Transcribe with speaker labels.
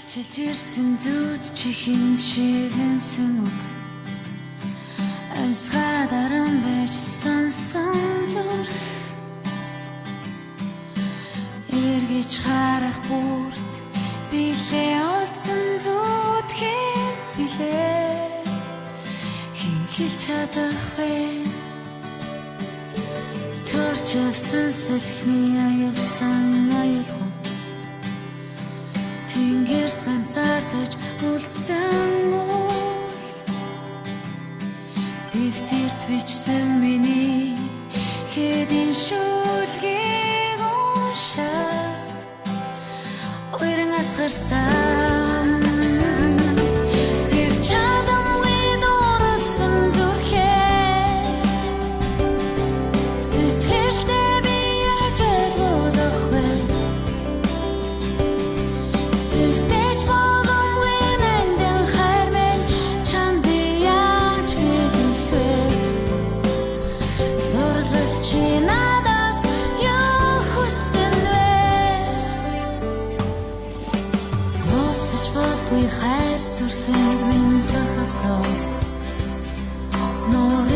Speaker 1: Чилж ирсэн зүуд чихэн шивэнсэн үг амсгаа даран байж сонсон зүр эргэж харах бүрт билээ осон зүуд хэд билээ хин хэлж чадах вэ төрч авсан сэлхний аясан аялгүй Тэнгэрт ганцаардаж үлдсэн үл дэвтэрт бичсэн миний хэдийн шүлгийг уншаад уйран асгарсан хайр зүрхэнд минь зохисоо нуур